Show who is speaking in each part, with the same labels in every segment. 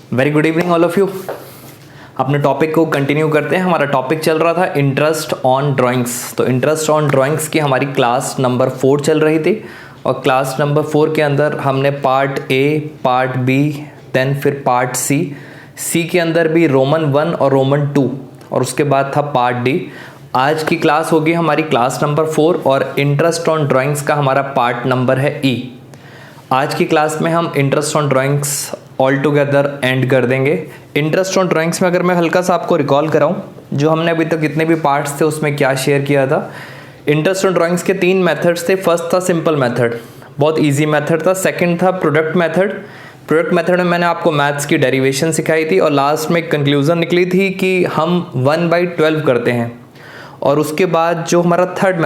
Speaker 1: Very good evening all of you. अपने topic को continue करते हैं। हमारा टॉपिक चल रहा था इंटरेस्ट ऑन ड्राइंग्स। तो इंटरेस्ट ऑन ड्राइंग्स की हमारी क्लास नंबर 4 चल रही थी और क्लास नंबर 4 के अंदर हमने part A, part B, then फिर पार्ट सी के अंदर भी रोमन 1 और रोमन 2 और उसके बाद था पार्ट डी। आज की क्लास होगी हमारी क्लास नंबर 4 और इंटरेस्ट ऑन ड्राइंग्स का हमारा पार्ट नंबर है ई। आज की क्लास में हम interest on drawings all together and कर देंगे। इंटरेस्ट ऑन ड्राइंग्स में अगर मैं हल्का सा आपको रिकॉल कराऊं जो हमने अभी तक जितने भी पार्ट्स थे उसमें क्या शेयर किया था। इंटरेस्ट ऑन ड्राइंग्स के 3 मेथड्स थे। फर्स्ट था सिंपल मेथड, बहुत इजी मेथड था। सेकंड था प्रोडक्ट मेथड। प्रोडक्ट मेथड में मैंने आपको मैथ्स की डेरिवेशन सिखाई थी और लास्ट में एक कंक्लूजन निकली थी कि हम 1/12 करते हैं। और उसके बाद जो हमारा थर्ड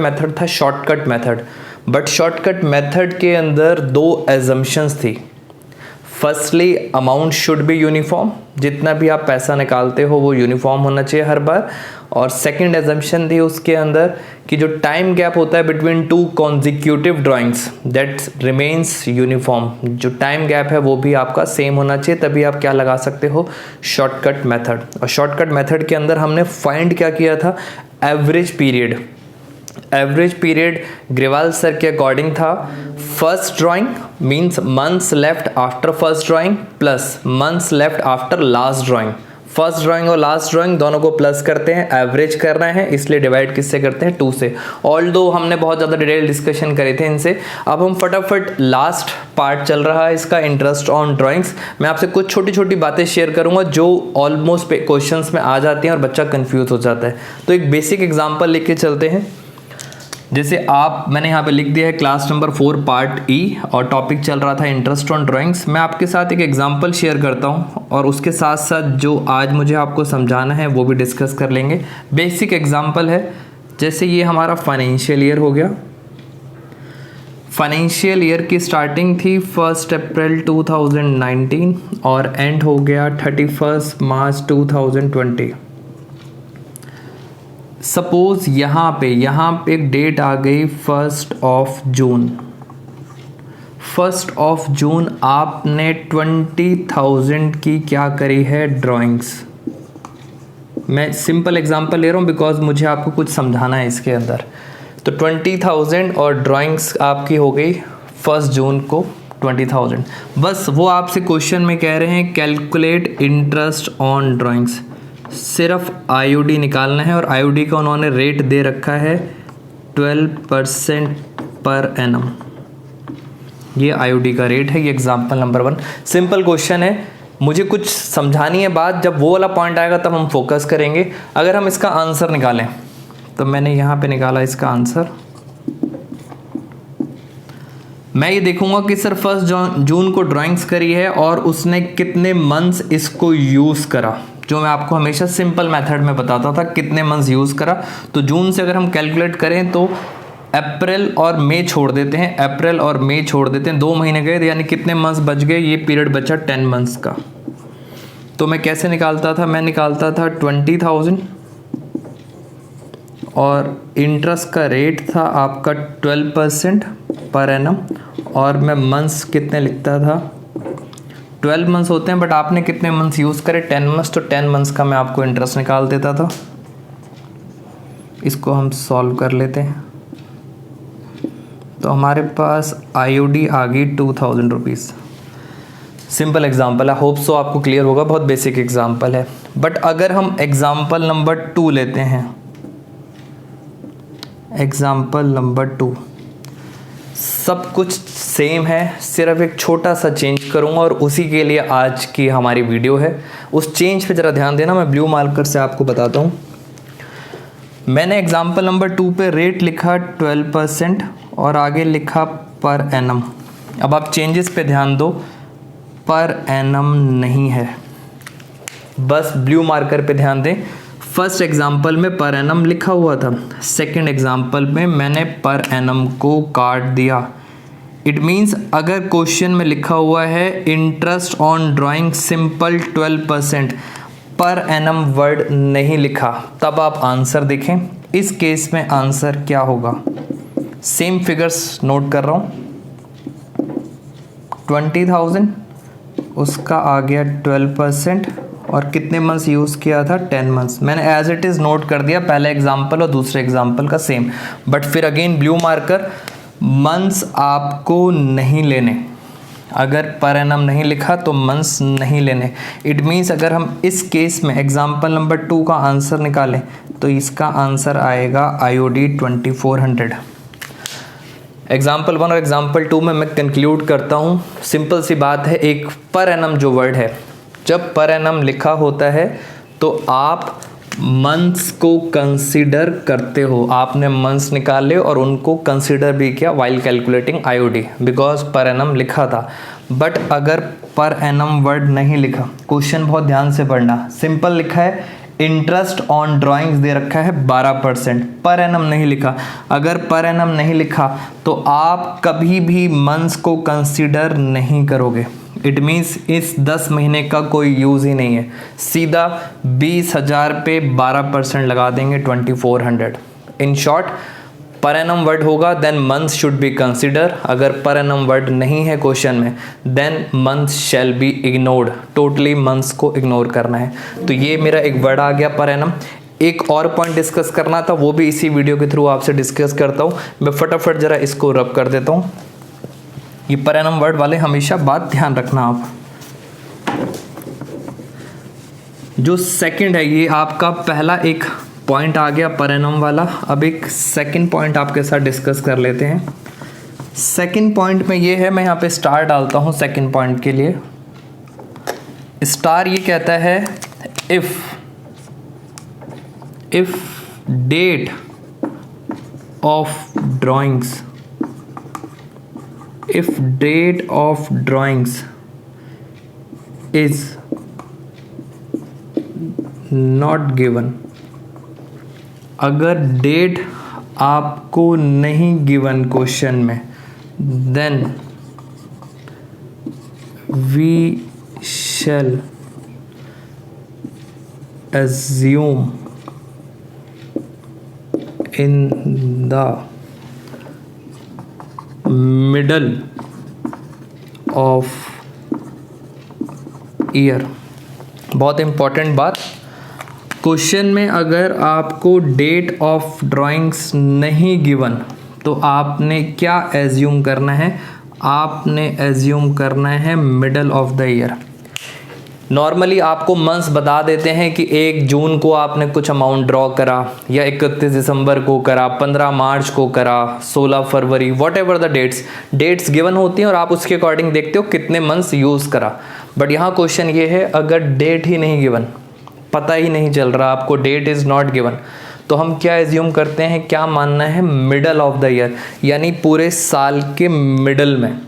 Speaker 1: मेथड था shortcut method. But shortcut method के अंदर 2 एजम्पशंस थी। Firstly amount should be uniform, जितना भी आप पैसा निकालते हो वो यूनिफॉर्म होना चाहिए हर बार। और सेकंड एजम्पशन थी उसके अंदर कि जो टाइम गैप होता है between 2 consecutive drawings that remains uniform. जो टाइम गैप है वो भी आपका सेम होना चाहिए, तभी आप क्या लगा सकते हो, शॉर्टकट मेथड। और शॉर्टकट मेथड के अंदर हमने फाइंड क्या किया था, average period. Average period Grewal sir के अकॉर्डिंग था first drawing means months left after first drawing plus months left after last drawing. First drawing और लास्ट ड्राइंग दोनों को प्लस करते हैं, एवरेज करना है, इसलिए डिवाइड किससे करते हैं, 2 से। ऑल्दो हमने बहुत ज़्यादा डिटेल डिस्कशन करे थे इनसे। अब हम फटाफट लास्ट पार्ट चल रहा है इसका, इंटरेस्ट ऑन ड्राइंग्स। मैं आपसे कुछ छोटी छोटी बातें शेयर करूंगा जो ऑलमोस्ट क्वेश्चंस में आ जाती हैं और बच्चा कंफ्यूज हो जाता है। तो एक बेसिक एग्जाम्पल लेके चलते हैं। जैसे मैंने यहाँ पे लिख दिया है क्लास नंबर 4 पार्ट ई और टॉपिक चल रहा था इंटरेस्ट ऑन ड्राइंग्स। मैं आपके साथ एक एग्जांपल शेयर करता हूँ और उसके साथ साथ जो आज मुझे आपको समझाना है वो भी डिस्कस कर लेंगे। बेसिक एग्जांपल है, जैसे ये हमारा फाइनेंशियल ईयर हो गया। फाइनेंशियल ईयर की स्टार्टिंग थी 1 अप्रैल 2019 और एंड हो गया 31 मार्च 2020। सपोज यहाँ पे एक डेट आ गई 1 जून। 1 जून आपने 20,000 की क्या करी है, ड्राइंग्स। मैं सिंपल एग्जांपल ले रहा हूँ बिकॉज मुझे आपको कुछ समझाना है इसके अंदर। तो 20,000 और ड्राइंग्स आपकी हो गई 1 जून को 20,000। बस वो आपसे क्वेश्चन में कह रहे हैं कैलकुलेट इंटरेस्ट ऑन ड्राइंग्स। सिर्फ आईयूडी निकालना है और आईयूडी का उन्होंने रेट दे रखा है 12% पर एनम। ये आईयूडी का रेट है। ये एग्जांपल नंबर 1 सिंपल क्वेश्चन है। मुझे कुछ समझानी है बात, जब वो वाला पॉइंट आएगा तब हम फोकस करेंगे। अगर हम इसका आंसर निकालें तो मैंने यहाँ पे निकाला इसका आंसर। मैं ये देखूंगा कि सर 1 जून को ड्राइंग्स करी है और उसने कितने मंथ्स इसको यूज़ करा, जो मैं आपको हमेशा सिंपल मेथड में बताता था कितने मंथ्स यूज़ करा। तो जून से अगर हम कैलकुलेट करें तो अप्रैल और मई छोड़ देते हैं, 2 महीने गए, यानी कितने मंथ्स बच गए, ये पीरियड बचा 10 मंथ्स का। तो मैं कैसे निकालता था, मैं निकालता था 20,000 और इंटरेस्ट का रेट था आपका 12% पर एनम और मैं मंथ्स कितने लिखता था, 12 मंथ्स होते हैं बट आपने कितने मंथ्स यूज़ करे, 10 मंथ्स। तो 10 मंथ्स का मैं आपको इंटरेस्ट निकाल देता था। इसको हम सॉल्व कर लेते हैं तो हमारे पास आईयूडी आ गई 2,000 रुपीज़। सिंपल एग्जाम्पल है, होप सो आपको क्लियर होगा, बहुत बेसिक एग्जाम्पल है। बट अगर हम एग्जाम्पल नंबर 2 लेते हैं, एग्जाम्पल नंबर 2 सब कुछ सेम है, सिर्फ एक छोटा सा चेंज करूंगा और उसी के लिए आज की हमारी वीडियो है। उस चेंज पे ज़रा ध्यान देना, मैं ब्लू मार्कर से आपको बताता हूँ। मैंने एग्जाम्पल नंबर 2 पे रेट लिखा 12% और आगे लिखा पर एनम। अब आप चेंजेस पे ध्यान दो, पर एनम नहीं है, बस ब्लू मार्कर पे ध्यान दें। फर्स्ट एग्जाम्पल में पर एनम लिखा हुआ था, सेकंड एग्जाम्पल में मैंने पर एनम को काट दिया। इट मीन्स अगर क्वेश्चन में लिखा हुआ है इंटरेस्ट ऑन ड्राइंग सिंपल 12%, पर एनम वर्ड नहीं लिखा, तब आप आंसर देखें। इस केस में आंसर क्या होगा, सेम फिगर्स नोट कर रहा हूँ, 20,000 उसका आ गया 12% और कितने मंथ्स यूज़ किया था 10 मंथ्स। मैंने एज इट इज़ नोट कर दिया, पहले एग्जाम्पल और दूसरे एग्जाम्पल का सेम, बट फिर अगेन ब्लू मार्कर, मंथ्स आपको नहीं लेने, अगर पर एनम नहीं लिखा तो मंथ्स नहीं लेने। इट मीन्स अगर हम इस केस में एग्जाम्पल नंबर 2 का आंसर निकालें तो इसका आंसर आएगा IOD 2400। एग्जाम्पल 1 और एग्जाम्पल 2 में मैं कंक्लूड करता हूँ, सिंपल सी बात है, एक पर एनम जो वर्ड है, जब पर एनम लिखा होता है तो आप मंथ्स को कंसीडर करते हो। आपने मंथ्स निकाले और उनको कंसीडर भी किया while calculating IOD, because per annum लिखा था। बट अगर पर एनम वर्ड नहीं लिखा, क्वेश्चन बहुत ध्यान से पढ़ना, सिंपल लिखा है इंटरेस्ट ऑन ड्राइंग्स दे रखा है 12%, पर एनम नहीं लिखा। अगर पर एनम नहीं लिखा तो आप कभी भी मंथ्स को कंसीडर नहीं करोगे। इट मीन्स इस 10 महीने का कोई यूज़ ही नहीं है, सीधा 20,000 पे 12% लगा देंगे 2400। In short, per annum word होगा then months should be consider, अगर पर एनम वर्ड नहीं है क्वेश्चन में then months shall be ignored, totally months को इग्नोर करना है। तो ये मेरा एक वर्ड आ गया पर एनम। एक और पॉइंट डिस्कस करना था, वो भी इसी वीडियो के थ्रू आपसे डिस्कस करता हूँ। मैं फटाफट ज़रा इसको रब कर देता हूँ। ये पर एनम वर्ड वाले हमेशा बात ध्यान रखना आप। जो सेकंड है, ये आपका पहला एक पॉइंट आ गया पर एनम वाला। अब एक सेकंड पॉइंट आपके साथ डिस्कस कर लेते हैं। सेकंड पॉइंट में ये है, मैं यहाँ पे स्टार डालता हूँ सेकंड पॉइंट के लिए। स्टार ये कहता है if date of drawings, if date of drawings is not given, अगर डेट आपको नहीं गिवन क्वेश्चन में, then we shall assume in the middle of year. बहुत इंपॉर्टेंट बात, क्वेश्चन में अगर आपको डेट ऑफ ड्राइंग्स नहीं गिवन तो आपने क्या एज्यूम करना है? आपने एज्यूम करना है middle of the year. Normally आपको मंथ्स बता देते हैं कि 1 जून को आपने कुछ अमाउंट ड्रॉ करा, या 31 दिसंबर को करा, 15 मार्च को करा, 16 फरवरी, whatever the dates given होती हैं और आप उसके अकॉर्डिंग देखते हो कितने मंथ्स यूज़ करा। बट यहाँ क्वेश्चन ये है, अगर डेट ही नहीं गिवन, पता ही नहीं चल रहा आपको, डेट इज़ नॉट गिवन, तो हम क्या एज्यूम करते हैं, क्या मानना है? मिडल ऑफ द ईयर, यानी पूरे साल के मिडल में।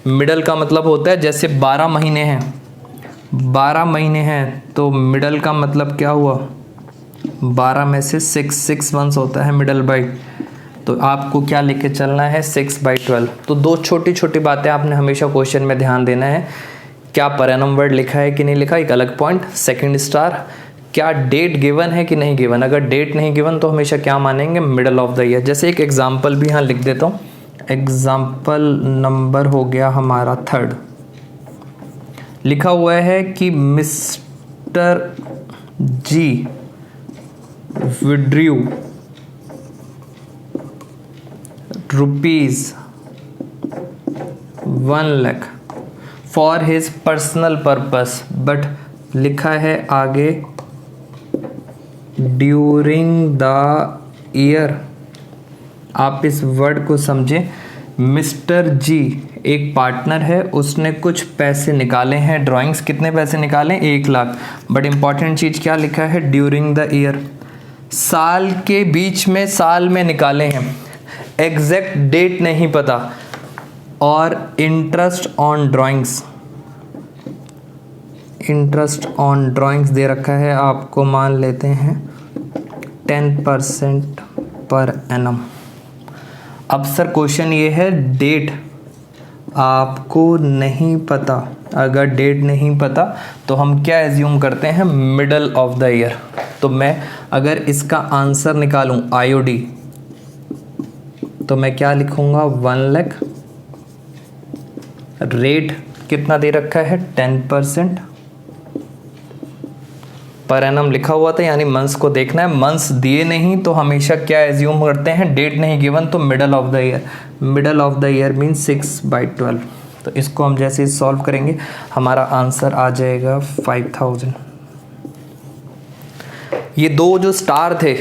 Speaker 1: मिडल का मतलब होता है जैसे 12 महीने हैं, 12 महीने हैं तो मिडल का मतलब क्या हुआ? 12 में से 6 मंथ्स होता है मिडल बाई, तो आपको क्या लेके चलना है? 6/12। तो दो छोटी छोटी बातें आपने हमेशा क्वेश्चन में ध्यान देना है, क्या पर एनम वर्ड लिखा है कि नहीं लिखा, एक अलग पॉइंट। सेकंड स्टार, क्या डेट गिवन है कि नहीं गिवन। अगर डेट नहीं गिवन तो हमेशा क्या मानेंगे? Middle of the year. जैसे एक एग्जाम्पल भी यहाँ लिख देता हूँ, एग्जाम्पल नंबर हो गया हमारा 3rd। लिखा हुआ है कि mister G withdrew ₹1 lakh for his personal purpose, but लिखा है आगे ड्यूरिंग द ईयर। आप इस वर्ड को समझें, मिस्टर जी एक पार्टनर है, उसने कुछ पैसे निकाले हैं ड्राइंग्स, कितने पैसे निकाले? 1 लाख। बट इंपॉर्टेंट चीज़ क्या लिखा है? ड्यूरिंग द ईयर, साल के बीच में, साल में निकाले हैं, एग्जैक्ट डेट नहीं पता। और interest on drawings, interest on drawings दे रखा है आपको, मान लेते हैं 10% पर एनम। अब सर क्वेश्चन ये है, डेट आपको नहीं पता। अगर डेट नहीं पता तो हम क्या एज्यूम करते हैं? Middle of the year. तो मैं अगर इसका आंसर निकालूं IOD, तो मैं क्या लिखूंगा? 1 लाख। रेट कितना दे रखा है 10% पर एनम लिखा हुआ था, यानी मंथ्स को देखना है। मंथ्स दिए नहीं तो हमेशा क्या एज्यूम करते हैं, डेट नहीं गिवन तो middle of the year. Middle of the year means 6/12। तो इसको हम जैसे ही सॉल्व करेंगे हमारा आंसर आ जाएगा 5000। ये दो जो स्टार थे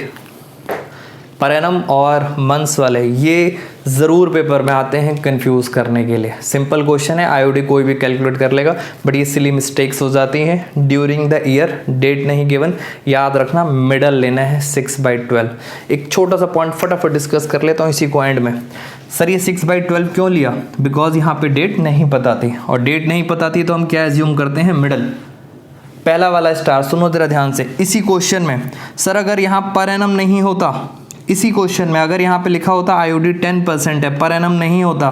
Speaker 1: पर एनम और मंथ्स वाले, ये ज़रूर पेपर में आते हैं कंफ्यूज करने के लिए। सिंपल क्वेश्चन है, आईओडी कोई भी कैलकुलेट कर लेगा, बट ये सिली मिस्टेक्स हो जाती हैं। ड्यूरिंग द ईयर, डेट नहीं गिवन, याद रखना मिडल लेना है 6/12। एक छोटा सा पॉइंट फटाफट डिस्कस कर लेता हूँ इसी को एंड में। सर ये 6/12 क्यों लिया? बिकॉज यहाँ पे डेट नहीं पता थी, और डेट नहीं पता थी तो हम क्या एज्यूम करते हैं, मिडल। पहला वाला स्टार सुनो जरा ध्यान से, इसी क्वेश्चन में सर अगर यहाँ पर एनम नहीं होता, इसी क्वेश्चन में अगर यहाँ पे लिखा होता आईओडी 10% है, पर एनम नहीं होता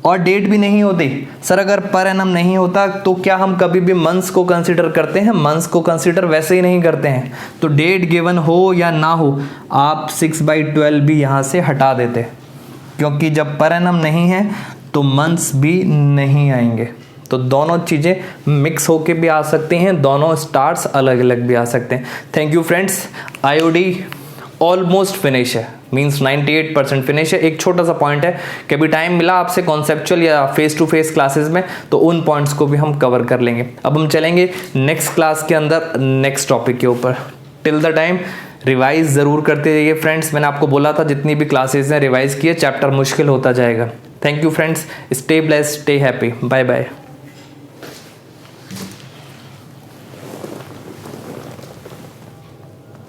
Speaker 1: और डेट भी नहीं होती, सर अगर पर एनम नहीं होता तो क्या हम कभी भी मंथ्स को कंसीडर करते हैं? मंथ्स को कंसीडर वैसे ही नहीं करते हैं। तो डेट गिवन हो या ना हो, आप 6/12 भी यहाँ से हटा देते, क्योंकि जब पर एनम नहीं है तो मंथ्स भी नहीं आएंगे। तो दोनों चीज़ें मिक्स होके भी आ सकती हैं, दोनों स्टार्स अलग अलग भी आ सकते हैं। Thank you friends, IOD almost finish है, मींस 98% फिनिश है। एक छोटा सा पॉइंट है, कभी टाइम मिला आपसे कॉन्सेप्चुअल या फेस टू फेस क्लासेस में तो उन पॉइंट्स को भी हम कवर कर लेंगे। अब हम चलेंगे नेक्स्ट क्लास के अंदर नेक्स्ट टॉपिक के ऊपर। टिल द टाइम रिवाइज ज़रूर करते रहिए फ्रेंड्स। मैंने आपको बोला था जितनी भी क्लासेज हैं रिवाइज किए, चैप्टर मुश्किल होता जाएगा। Thank you friends, stay blessed, stay happy, bye bye.